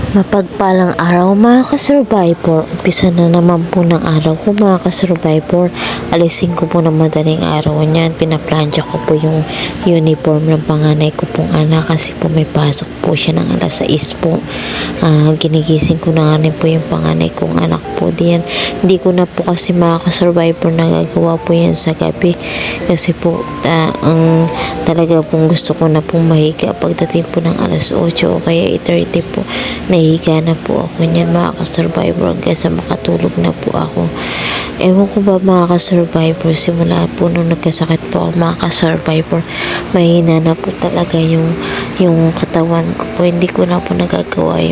Mapagpalang araw mga ka-survivor. Umpisa na naman po ng araw ko mga ka-survivor. Alisin ko po ng madaling araw niyan. Pinaplansya ko po yung uniform ng panganay ko pong anak kasi po may pasok po siya ng alas 6 po. Ginigising ko na nga rin po yung panganay kong anak po diyan. Hindi ko na po kasi mga ka-survivor nagagawa po yan sa gabi. Kasi po ang talaga pong gusto ko na pong mahiga pagdating po ng alas 8 o kaya 8:30 po. Nahiga na po ako niyan mga ka-survivor hanggang sa makatulog na po ako. Ewan ko ba mga ka-survivor, simula po nung nagkasakit po ako mga ka-survivor, mahina na po talaga yung katawan ko po. Hindi ko na po nagagawa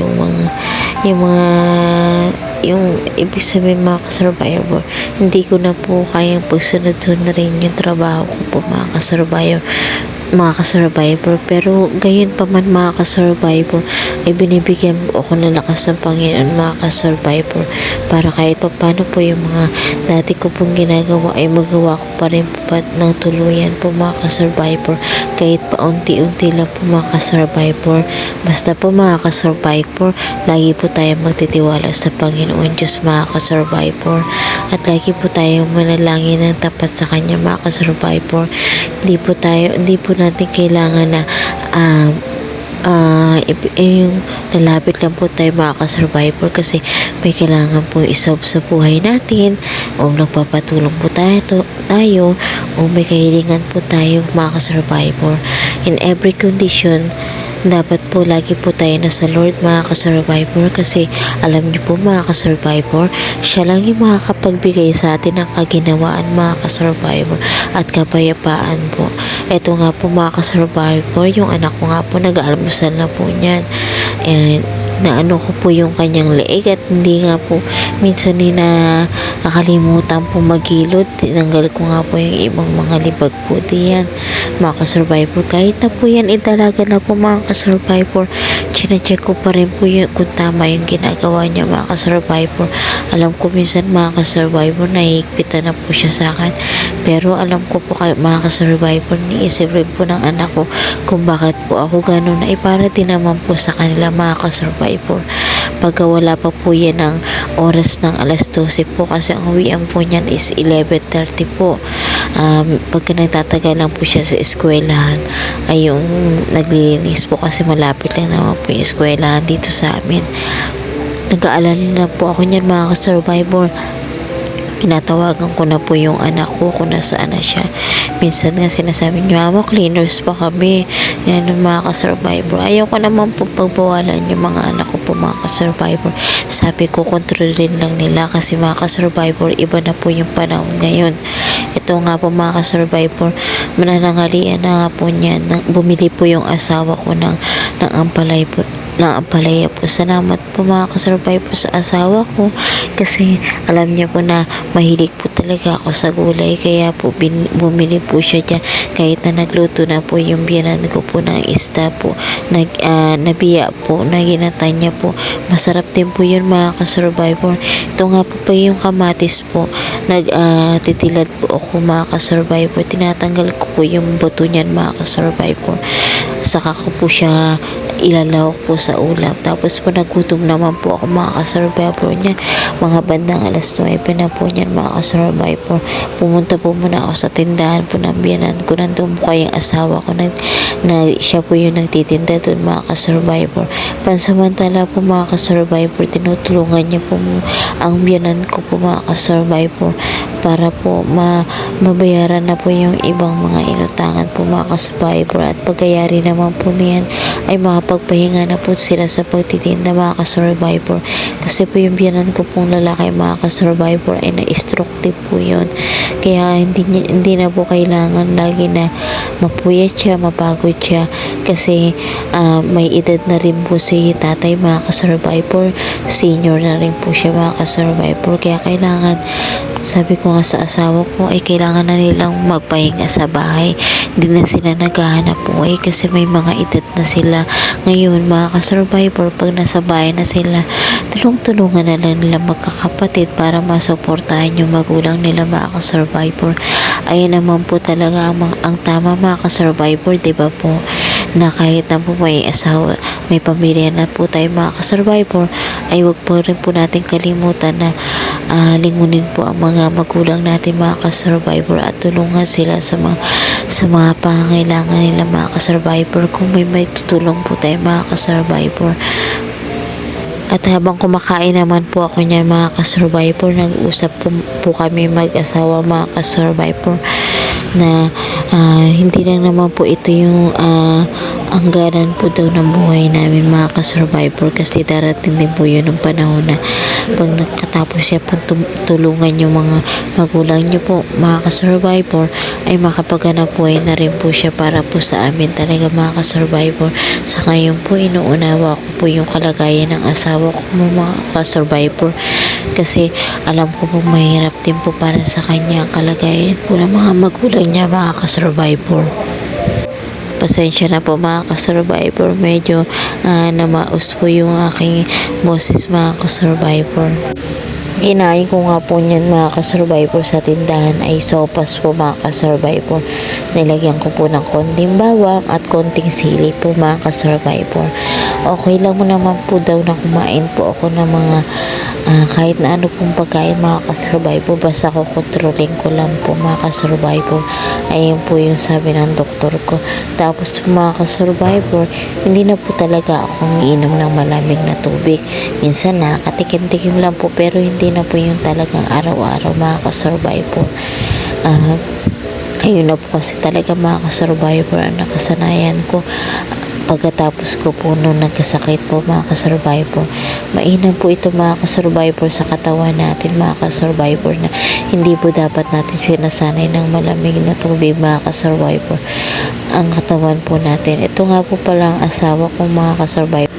yung ibig sabihin mga ka-survivor, hindi ko na po kayang pagsunod-sunod rin yung trabaho ko po mga ka-survivor. Pero gayon pa man mga ka-survivor, ay binibigyan po ako ng lakas ng Panginoon mga ka-survivor, para kahit pa paano po yung mga dati ko pong ginagawa ay magawa ko pa rin po ng tuluyan po mga ka-survivor, kahit pa unti-unti lang po mga ka-survivor. Basta po mga ka-survivor, lagi po tayong magtitiwala sa Panginoon Diyos mga ka-survivor, at lagi po tayong manalangin ng tapat sa Kanya mga ka-survivor. Hindi po natin kailangan na yung lalapit lang po tayo mga ka-survivor kasi may kailangan po isolve sa buhay natin, o nagpapatulong po tayo o may kahilingan po tayo mga ka-survivor. In every condition, dapat po lagi po tayo nasa Lord mga ka-survivor, kasi alam niyo po mga ka-survivor, siya lang yung makakapagbigay sa atin ng kaginawaan mga ka-survivor at kapayapaan po. Ito nga po mga ka-survivor, yung anak ko nga po nag-aalmusal na po niyan, and naano ko po yung kanyang leeg at hindi nga po minsan nakalimutan po magilod. Tinanggal ko nga po yung ibang mga libag po diyan mga ka-survivor. Kahit na po yan idalaga na po mga ka-survivor, chine-check ko pa rin po yun kung tama yung ginagawa niya mga ka-survivor. Alam ko minsan mga ka-survivor nahihigpitan na po siya sa akin, pero alam ko po mga ka-survivor, niisip rin po ng anak ko kung bakit po ako ganun, ay para din naman po sa kanila mga ka-survivor. Pagka wala pa po yan ng oras ng alas 12 po, kasi ang uwian po niyan is 11:30 po. Pagka nagtatagal lang po siya sa eskwelahan, ay yung naglilinis po kasi malapit lang naman po yung eskwelahan dito sa amin. Nag-aalala na po ako niyan mga ka-survivor. Tinatawagan ko na po yung anak ko kung nasaan na siya. Minsan nga sinasabi niya, "Mama, cleaners pa kami." Yan ang mga ka-survivor. Ayaw ko naman po pagbawalan yung mga anak ko po mga ka-survivor. Sabi ko, kontrolin lang nila kasi mga ka-survivor, iba na po yung panahon ngayon. Ito nga po mga ka-survivor, mananangalian na nga po niyan. Bumili po yung asawa ko ng ampalaya po. Salamat po mga ka-survivor sa asawa ko, kasi alam niya po na mahilig po talaga ako sa gulay, kaya po bumili po siya dyan. Kahit na nagluto na po yung biyanan ko po ng isda po, nabiya po, na ginatan niya po. Masarap din po yun mga ka-survivor. Ito nga po pa yung kamatis po, titilad po ako mga ka-survivor. Tinatanggal ko po yung buto niyan mga ka-survivor. Saka ko po siya ilalawak po sa ulam. Tapos po nagutom naman po ako mga ka-survivor niya. Mga bandang alas 9 na po niyan mga ka-survivor. Pumunta po muna ako sa tindahan po ng biyanan ko. Nandun po kayong asawa ko na siya po yung nagtitinda doon mga ka-survivor. Pansamantala po mga ka-survivor, tinutulungan niya po ang biyanan ko po mga ka-survivor, para po mabayaran na po yung ibang mga inutangan po mga ka-survivor, at pagkayari naman po niyan ay makapagpahinga na po sila sa pagtitinda mga ka-survivor. Kasi po yung biyanan ko pong lalaki mga ka-survivor ay na-stroke din po yun, kaya hindi na po kailangan lagi na mapuyat siya, mapagod siya, kasi may edad na rin po si tatay mga ka-survivor, senior na rin po siya mga ka-survivor, kaya kailangan, sabi ko nga sa asawa ko, ay kailangan na nilang magpahinga sa bahay. Hindi na sila naghahanap buhay kasi may mga edad na sila. Ngayon mga ka-survivor, pag nasa bahay na sila, tulong-tulungan na lang nila magkakapatid para masuportahan yung magulang nila mga ka-survivor. Ayan naman po talaga ang tama mga ka-survivor, diba po? na kahit na po may asawa, may pamilya na po tayo mga ka-survivor, ay wag po rin po natin kalimutan na lingunin po ang mga magulang natin mga ka-survivor at tulungan sila sa mga pangangailangan nila mga ka-survivor. Kung may tutulong po tayo mga ka-survivor. At habang kumakain naman po ako niyan mga ka-survivor, nag-usap po kami mag-asawa mga ka-survivor na hindi lang naman po ito yung anggaran po daw ng buhay namin mga ka-survivor, kasi darating din po yun ng panahon na pag nakatapos siya po tulungan yung mga magulang niyo po mga ka-survivor, ay makapaghanap buhay na rin po siya para po sa amin talaga mga ka-survivor. Sa ngayon po inuunawa ko po yung kalagayan ng asawa ko mga ka-survivor, kasi alam ko po mahirap din po para sa kanya ang kalagayan po ng mga magulang niya mga ka-survivor. Pasensya na po mga ka-survivor, medyo namaus po yung aking boses mga ka-survivor. Ginain ko nga po niyan mga ka-survivor sa tindahan ay sopas po mga ka-survivor. Nilagyan ko po ng konting bawang at konting sili po mga ka-survivor. Okay lang mo naman po daw na kumain po ako ng mga kahit na ano pong pagkain mga ka-survivor, basta ko kontrolin ko lang po mga ka-survivor. Ayun po yung sabi ng doktor ko. Tapos mga ka-survivor, hindi na po talaga akong iinom ng malamig na tubig. Minsan nakatikim-tikim lang po, pero hindi na po yung talagang araw-araw mga ka-survivor. Ayun na po kasi talaga mga ka-survivor ang nakasanayan ko. Pagkatapos ko po nung nagkasakit po mga ka-survivor, mainam po ito mga ka-survivor sa katawan natin mga ka-survivor, na hindi po dapat natin sinasanay ng malamig na tubig mga ka-survivor ang katawan po natin. Ito nga po pala ang asawa ko mga ka-survivor.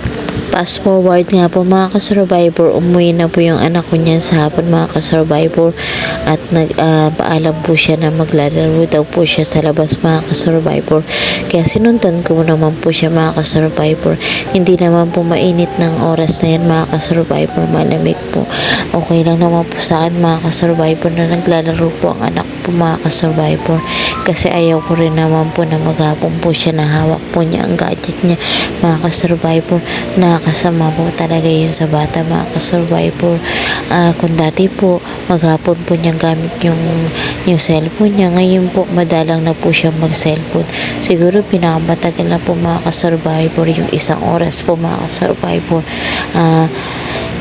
Fast forward nga po mga ka-survivor, umuwi na po yung anak ko niyan sa hapon mga ka-survivor, at paalam po siya na maglalaro daw po siya sa labas mga ka-survivor. Kaya sinundan ko naman po siya mga ka-survivor. Hindi naman po mainit ng oras na yan mga ka-survivor, malamig po. Okay lang naman po sa akin mga ka-survivor na naglalaro po ang anak po mga ka-survivor, kasi ayaw ko rin naman po na maghapon po siya na hawak po niya ang gadget niya mga ka-survivor. Nakakasama po talaga yun sa bata mga ka-survivor. Kung dati po maghapon po niyang gamit yung cellphone niya, ngayon po madalang na po siya mag-cellphone. Siguro pinakamatagal na po mga ka-survivor yung 1 oras po mga ka-survivor.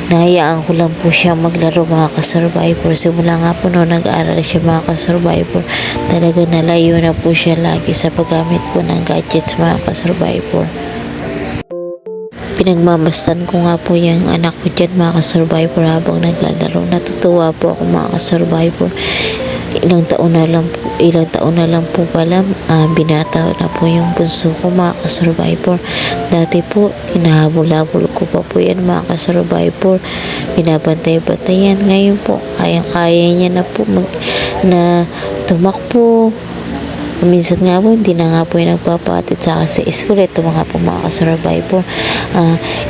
Nahayaan ko lang po siya maglaro mga ka-survivor. Simula nga po noon nag-aaral siya mga ka-survivor, talaga nalayo na po siya lagi sa paggamit po ng gadgets mga ka-survivor. Pinagmamastan ko nga po yung anak ko dyan mga ka-survivor habang naglalaro. Natutuwa po ako mga ka-survivor. Ilang taon na lang po pala, binata na po yung bunso ko mga ka-survivor. Dati po hinahabol-habol ko pa po yan mga ka-survivor, binabantay-bantayan. Ngayon po kaya niya na po na tumakbo. Minsan nga po, hindi na nga po yung nagpapatid sa akin sa school. Ito mga po mga ka-survivor.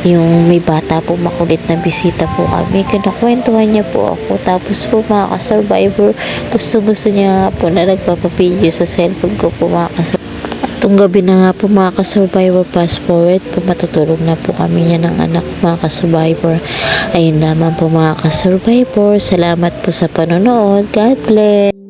Yung may bata po makulit na bisita po kami, kinakwentuhan niya po ako. Tapos po mga ka-survivor, gusto niya nga po na nagpapapideo sa cellphone ko po mga ka-survivor. Itong gabi na nga po mga ka-survivor, fast forward po, matutulog na po kami niya ng anak mga ka-survivor. Ayun naman po mga ka-survivor, salamat po sa panonood. God bless.